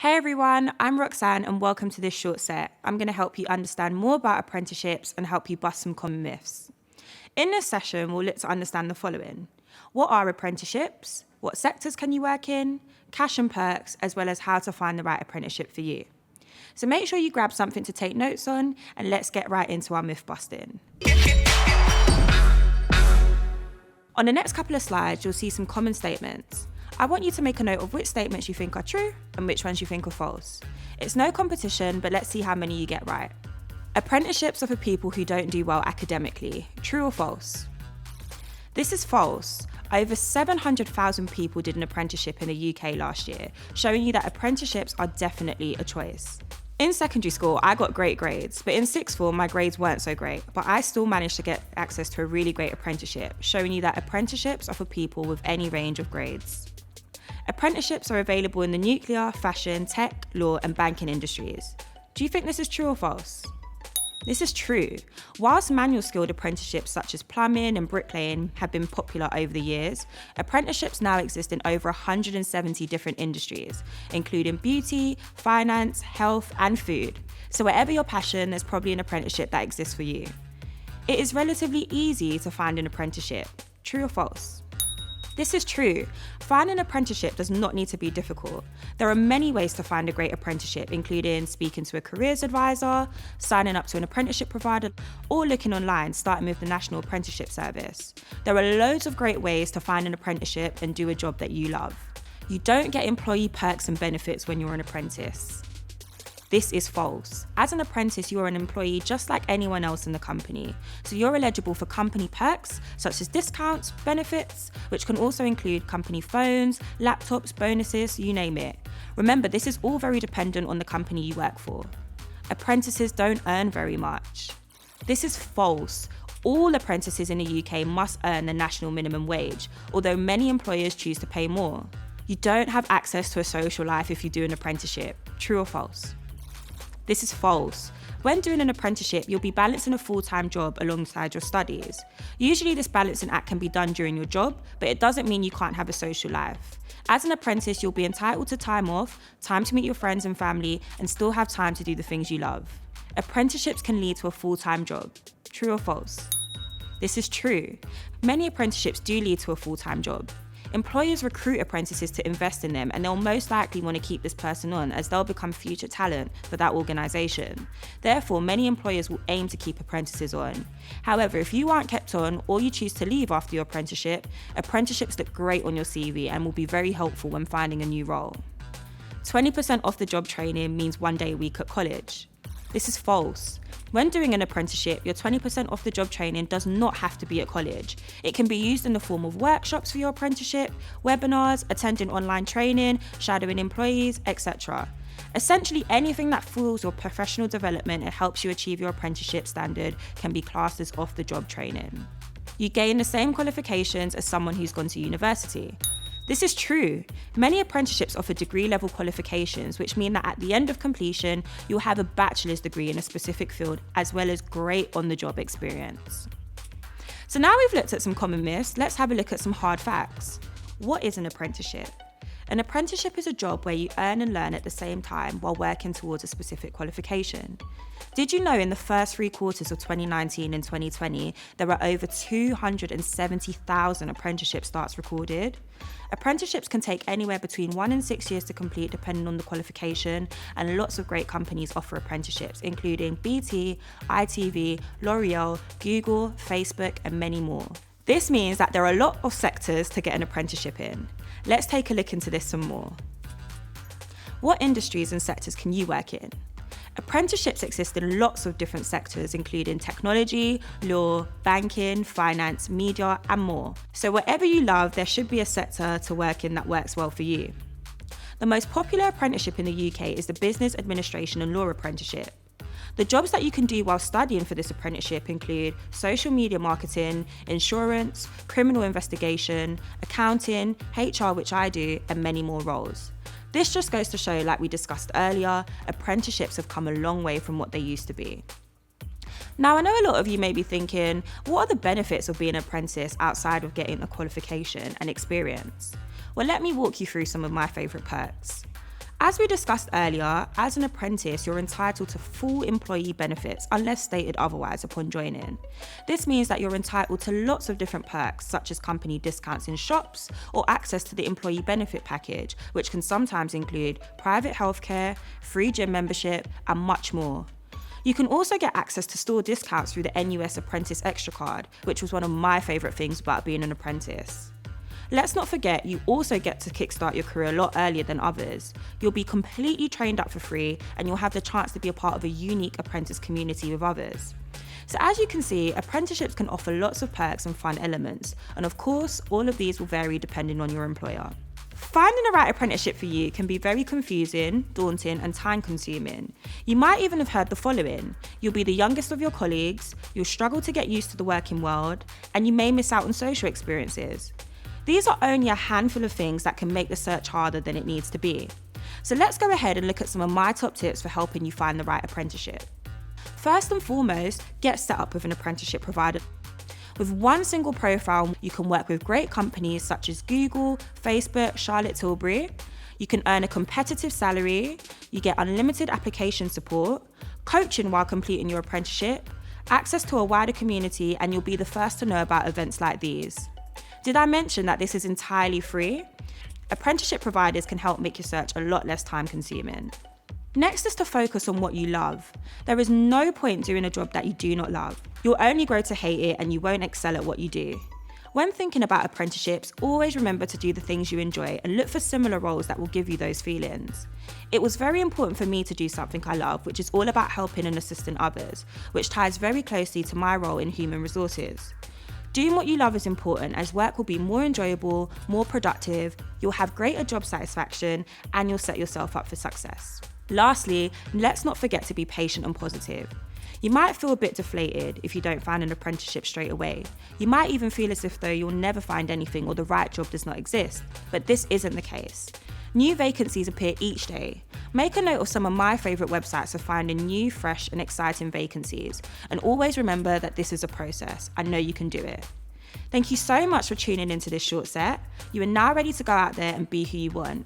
Hey everyone, I'm Roxanne and welcome to this short set. I'm going to help you understand more about apprenticeships and help you bust some common myths. In this session, we'll look to understand the following. What are apprenticeships? What sectors can you work in? Cash and perks, as well as how to find the right apprenticeship for you. So make sure you grab something to take notes on and let's get right into our myth busting. On the next couple of slides, you'll see some common statements. I want you to make a note of which statements you think are true and which ones you think are false. It's no competition, but let's see how many you get right. Apprenticeships are for people who don't do well academically. True or false? This is false. Over 700,000 people did an apprenticeship in the UK last year, showing you that apprenticeships are definitely a choice. In secondary school, I got great grades, but in sixth form, my grades weren't so great, but I still managed to get access to a really great apprenticeship, showing you that apprenticeships are for people with any range of grades. Apprenticeships are available in the nuclear, fashion, tech, law, and banking industries. Do you think this is true or false? This is true. Whilst manual skilled apprenticeships such as plumbing and bricklaying have been popular over the years, apprenticeships now exist in over 170 different industries, including beauty, finance, health, and food. So wherever your passion, there's probably an apprenticeship that exists for you. It is relatively easy to find an apprenticeship. True or false? This is true. Finding an apprenticeship does not need to be difficult. There are many ways to find a great apprenticeship, including speaking to a careers advisor, signing up to an apprenticeship provider, or looking online, starting with the National Apprenticeship Service. There are loads of great ways to find an apprenticeship and do a job that you love. You don't get employee perks and benefits when you're an apprentice. This is false. As an apprentice, you are an employee just like anyone else in the company. So you're eligible for company perks, such as discounts, benefits, which can also include company phones, laptops, bonuses, you name it. Remember, this is all very dependent on the company you work for. Apprentices don't earn very much. This is false. All apprentices in the UK must earn the national minimum wage, although many employers choose to pay more. You don't have access to a social life if you do an apprenticeship. True or false? This is false. When doing an apprenticeship, you'll be balancing a full-time job alongside your studies. Usually this balancing act can be done during your job, but it doesn't mean you can't have a social life. As an apprentice, you'll be entitled to time off, time to meet your friends and family, and still have time to do the things you love. Apprenticeships can lead to a full-time job. True or false? This is true. Many apprenticeships do lead to a full-time job. Employers recruit apprentices to invest in them, and they'll most likely want to keep this person on as they'll become future talent for that organisation. Therefore, many employers will aim to keep apprentices on. However, if you aren't kept on or you choose to leave after your apprenticeship, apprenticeships look great on your CV and will be very helpful when finding a new role. 20% off the job training means 1 day a week at college. This is false. When doing an apprenticeship, your 20% off the job training does not have to be at college. It can be used in the form of workshops for your apprenticeship, webinars, attending online training, shadowing employees, etc. Essentially, anything that fuels your professional development and helps you achieve your apprenticeship standard can be classed as off the job training. You gain the same qualifications as someone who's gone to university. This is true. Many apprenticeships offer degree-level qualifications, which mean that at the end of completion, you'll have a bachelor's degree in a specific field, as well as great on-the-job experience. So now we've looked at some common myths, let's have a look at some hard facts. What is an apprenticeship? An apprenticeship is a job where you earn and learn at the same time while working towards a specific qualification. Did you know in the first 3 quarters of 2019 and 2020, there were over 270,000 apprenticeship starts recorded? Apprenticeships can take anywhere between 1 and 6 years to complete depending on the qualification, and lots of great companies offer apprenticeships, including BT, ITV, L'Oreal, Google, Facebook, and many more. This means that there are a lot of sectors to get an apprenticeship in. Let's take a look into this some more. What industries and sectors can you work in? Apprenticeships exist in lots of different sectors, including technology, law, banking, finance, media, and more. So whatever you love, there should be a sector to work in that works well for you. The most popular apprenticeship in the UK is the Business Administration and Law Apprenticeship. The jobs that you can do while studying for this apprenticeship include social media marketing, insurance, criminal investigation, accounting, HR, which I do, and many more roles. This just goes to show, like we discussed earlier, apprenticeships have come a long way from what they used to be. Now, I know a lot of you may be thinking, what are the benefits of being an apprentice outside of getting a qualification and experience? Well, let me walk you through some of my favourite perks. As we discussed earlier, as an apprentice, you're entitled to full employee benefits unless stated otherwise upon joining. This means that you're entitled to lots of different perks, such as company discounts in shops or access to the employee benefit package, which can sometimes include private healthcare, free gym membership, and much more. You can also get access to store discounts through the NUS Apprentice Extra card, which was one of my favourite things about being an apprentice. Let's not forget, you also get to kickstart your career a lot earlier than others. You'll be completely trained up for free, and you'll have the chance to be a part of a unique apprentice community with others. So as you can see, apprenticeships can offer lots of perks and fun elements, and of course, all of these will vary depending on your employer. Finding the right apprenticeship for you can be very confusing, daunting, and time-consuming. You might even have heard the following: you'll be the youngest of your colleagues, you'll struggle to get used to the working world, and you may miss out on social experiences. These are only a handful of things that can make the search harder than it needs to be. So let's go ahead and look at some of my top tips for helping you find the right apprenticeship. First and foremost, get set up with an apprenticeship provider. With one single profile, you can work with great companies such as Google, Facebook, Charlotte Tilbury. You can earn a competitive salary, you get unlimited application support, coaching while completing your apprenticeship, access to a wider community, and you'll be the first to know about events like these. Did I mention that this is entirely free? Apprenticeship providers can help make your search a lot less time-consuming. Next is to focus on what you love. There is no point doing a job that you do not love. You'll only grow to hate it and you won't excel at what you do. When thinking about apprenticeships, always remember to do the things you enjoy and look for similar roles that will give you those feelings. It was very important for me to do something I love, which is all about helping and assisting others, which ties very closely to my role in human resources. Doing what you love is important, as work will be more enjoyable, more productive, you'll have greater job satisfaction, and you'll set yourself up for success. Lastly, let's not forget to be patient and positive. You might feel a bit deflated if you don't find an apprenticeship straight away. You might even feel as if though you'll never find anything or the right job does not exist, but this isn't the case. New vacancies appear each day. Make a note of some of my favourite websites for finding new, fresh and exciting vacancies, and always remember that this is a process. I know you can do it. Thank you so much for tuning into this short set. You are now ready to go out there and be who you want.